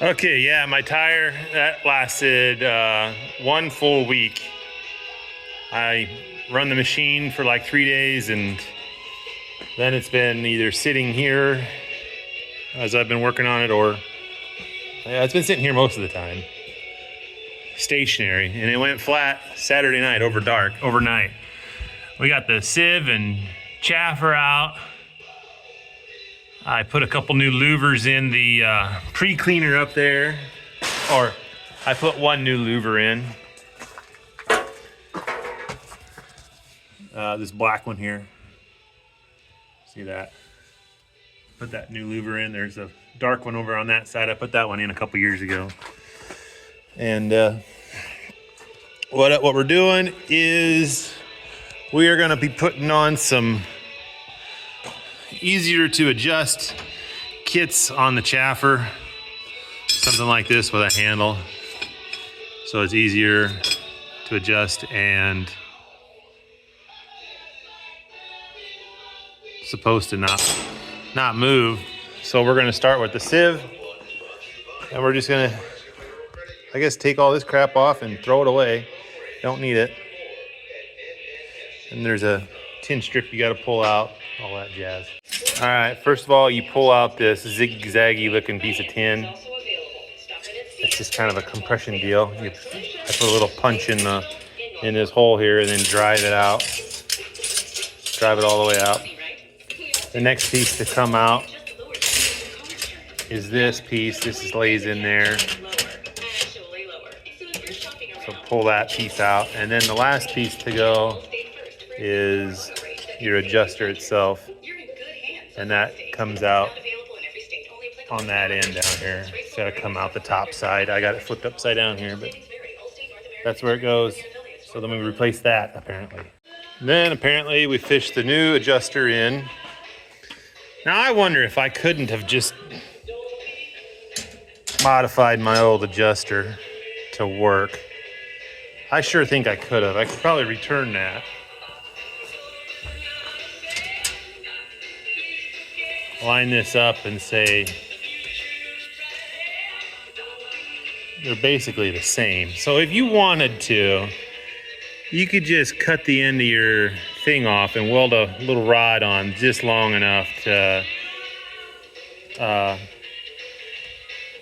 Okay, yeah, my tire, that lasted 1 full week. I run the machine for like 3 days, and then it's been either sitting here as I've been working on it, or yeah, it's been sitting here most of the time, stationary. And it went flat Saturday night overnight. We got the sieve and chaffer out. I put a couple new louvers in the pre-cleaner up there, or I put one new louver in. This black one here. See that? Put that new louver in. There's a dark one over on that side. I put that one in a couple years ago. And what we're doing is we are going to be putting on some easier to adjust kits on the chaffer. Something like this with a handle. So it's easier to adjust and supposed to not move. So we're gonna start with the sieve, and we're just gonna, I guess, take all this crap off and throw it away. Don't need it. And there's a tin strip you gotta pull out, all that jazz. All right, first of all, you pull out this zigzaggy looking piece of tin. It's just kind of a compression deal. I put a little punch in this hole here and then drive it out. Drive it all the way out. The next piece to come out is this piece. This lays in there. So pull that piece out. And then the last piece to go is your adjuster itself. And that comes out on that end down here. It's got to come out the top side. I got it flipped upside down here, but that's where it goes. So then we replace that, apparently. And then apparently we fished the new adjuster in. Now I wonder if I couldn't have just modified my old adjuster to work. I sure think I could have. I could probably return that. Line this up and say they're basically the same. So if you wanted to, you could just cut the end of your thing off and weld a little rod on just long enough to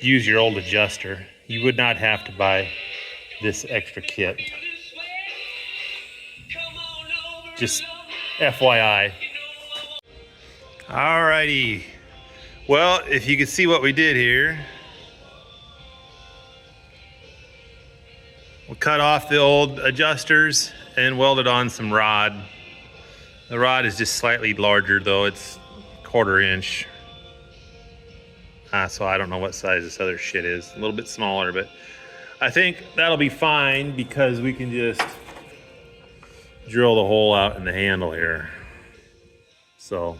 use your old adjuster. You would not have to buy this extra kit. Just FYI. Alrighty. Well, if you could see what we did here, we cut off the old adjusters and welded on some rod. The rod is just slightly larger though, it's 1/4 inch. So I don't know what size this other shit is. A little bit smaller, but I think that'll be fine because we can just drill the hole out in the handle here. So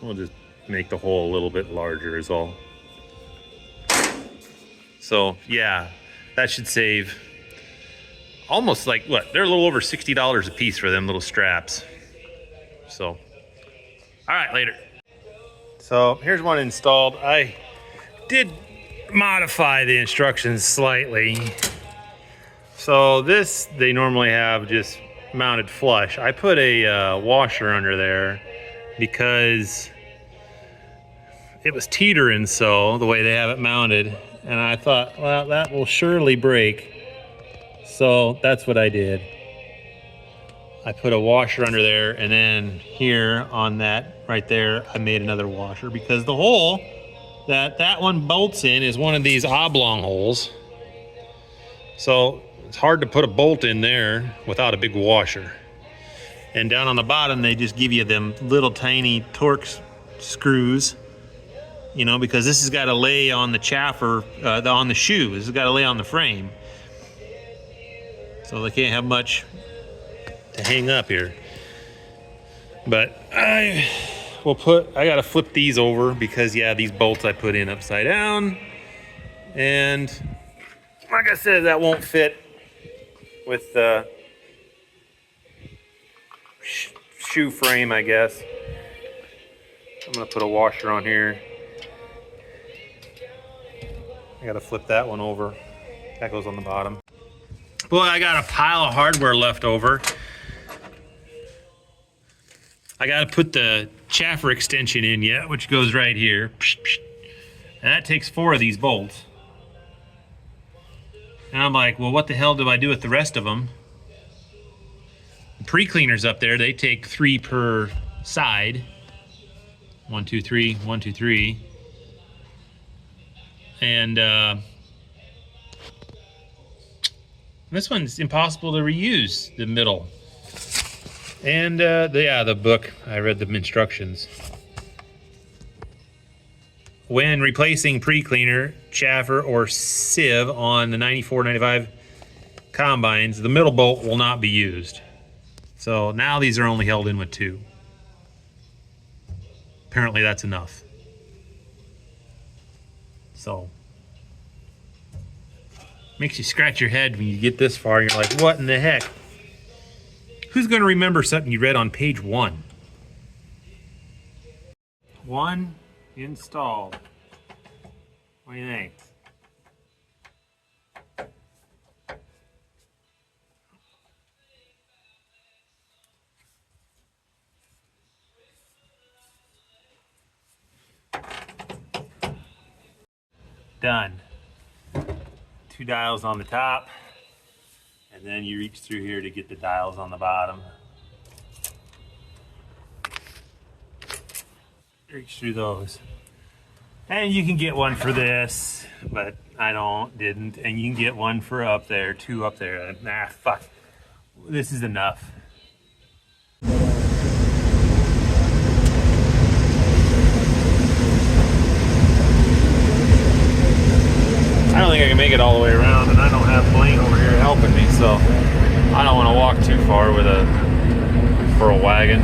we'll just make the hole a little bit larger is all. So yeah, that should save almost like what? They're a little over $60 a piece for them little straps. So, all right, later. So here's one installed. I did modify the instructions slightly. So this, they normally have just mounted flush. I put a washer under there because it was teetering so, the way they have it mounted. And I thought, well, that will surely break. So that's what I did. I put a washer under there, and then here on that right there, I made another washer because the hole that one bolts in is one of these oblong holes. So it's hard to put a bolt in there without a big washer. And down on the bottom, they just give you them little tiny Torx screws, you know, because this has got to lay on the chaffer, on the shoe. This has got to lay on the frame. So they can't have much to hang up here. But I gotta flip these over because yeah, these bolts I put in upside down. And like I said, that won't fit with the shoe frame, I guess. I'm gonna put a washer on here. I gotta flip that one over. That goes on the bottom. Boy, I got a pile of hardware left over. I gotta put the chaffer extension in yet, which goes right here. And that takes 4 of these bolts. And I'm like, well, what the hell do I do with the rest of them? The pre-cleaners up there, they take 3 per side. 1, 2, 3, 1, 2, 3. And this one's impossible to reuse, the middle. And the book, I read the instructions. When replacing pre-cleaner, chaffer, or sieve on the 94, 95 combines, the middle bolt will not be used. So now these are only held in with 2. Apparently that's enough. So, makes you scratch your head when you get this far. You're like, what in the heck? Who's going to remember something you read on page 1? 1 installed. What do you think? Done. 2 dials on the top, and then you reach through here to get the dials on the bottom. Reach through those. And you can get one for this, but I didn't. And you can get one for up there, 2 up there. Nah, fuck. This is enough. I don't think I can make it all the way around, and I don't have Blaine over here helping me, so I don't want to walk too far with for a wagon.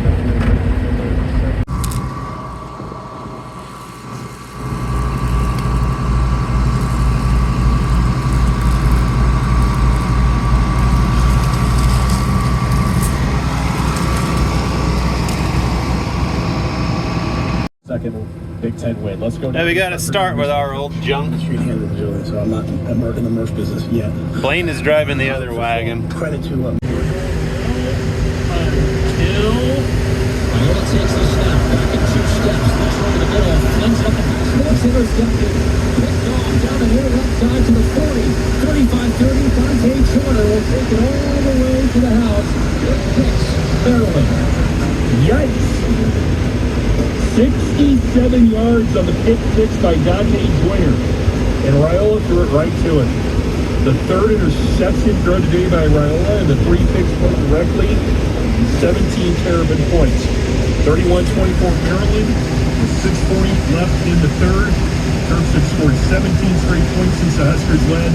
Second Big Ten win. Let's go. Now we got to start with our old junk. So I'm not in the merch business yet. Blaine is driving the other wagon. Credit to Viola takes the snap back in 2 steps. Looks over the middle. Flings up the pass. Once intercepted. Picked off down the near left side to the 40. 35-30. Fontaine Shorter will take it all the way to the house. It picks Maryland. Yikes! 67 yards on the pick six by Dante Joyner. And Raiola threw it right to it. The 3rd interception thrown today by Raiola, and the 3 picks put directly 17 Terrapin points. 31-24 Maryland, with 6:40 left in the 3rd. Terps have scored 17 straight points since the Huskers led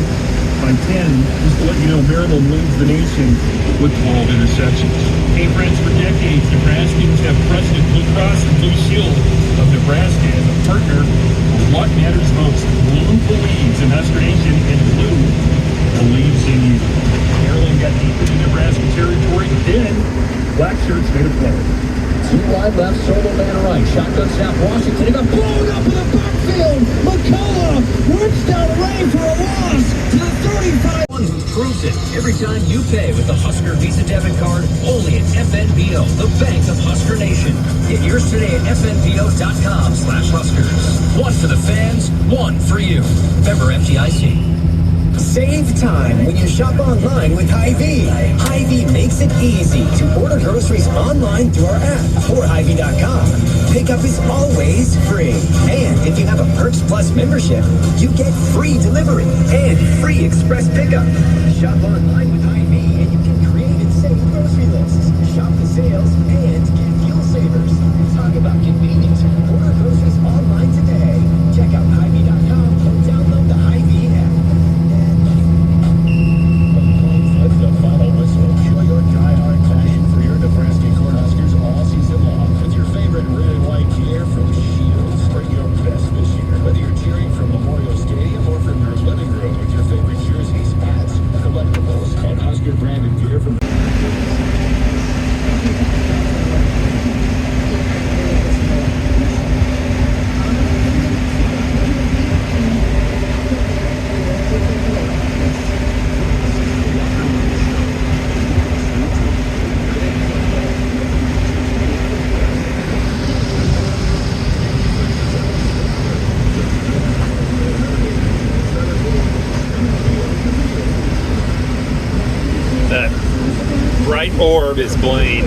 by 10. Just to let you know, Maryland leads the nation with 12 interceptions. Hey friends, for decades, Nebraskans have trusted Blue Cross and Blue Shield of Nebraska as a partner for what matters most. Blue believes in Husker Nation, and Blue believes in you. Maryland got deep into Nebraska territory, then black shirts made a play. 2 wide left, solo man right. Shotgun snap, Washington. He got blown up in the backfield. McCullough works down the lane for a loss to the 35. One who proves it every time you pay with the Husker Visa debit card, only at FNBO, the bank of Husker Nation. Get yours today at FNBO.com/Huskers. One for the fans, one for you. Member FDIC. Save time when you shop online with Hy-Vee. Hy-Vee makes it easy to order groceries online through our app or Hy-Vee.com. Pickup is always free. And if you have a Perks Plus membership, you get free delivery and free express pickup. Shop online with Hy-Vee and you can create and save grocery lists. Shop the sales and get fuel savers. Talk about convenience. Order groceries online today. Check out Hy-Vee.com or download the Hy-Vee app. The final whistle. Show your die-hard passion for your Nebraska Cornhuskers all season long with your favorite red and white gear from Shields. Bring your best this year. Whether you're cheering from Memorial Stadium or from your living room with your favorite jerseys, hats, collectibles, and Husker branded gear from bright orb is blinding.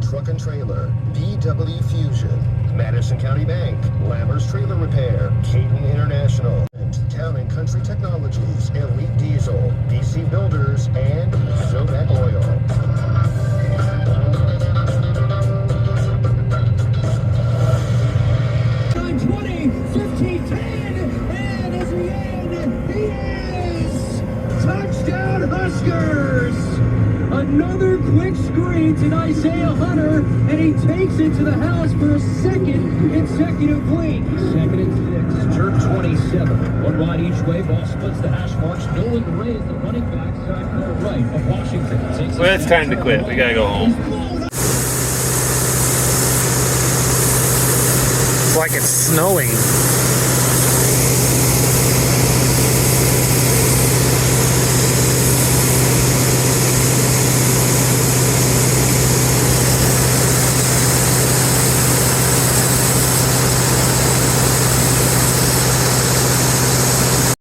Truck and Trailer, PW Fusion, Madison County Bank, Lammers Trailer Repair, Caden International, Town and Country Technologies, Elite Diesel, BC Builders, and Zomac Oil. 20, 15, 10, and as we end, he is touchdown Huskers! Another quick screen to Isaiah Hunter, and he takes it to the house for a second consecutive week. Second and 6, Jerk 27. One wide each way, ball splits the hash marks. Nolan Ray is the running back, side corner right of Washington. Takes Well, it's time to quit. We gotta go home. It's like it's snowing.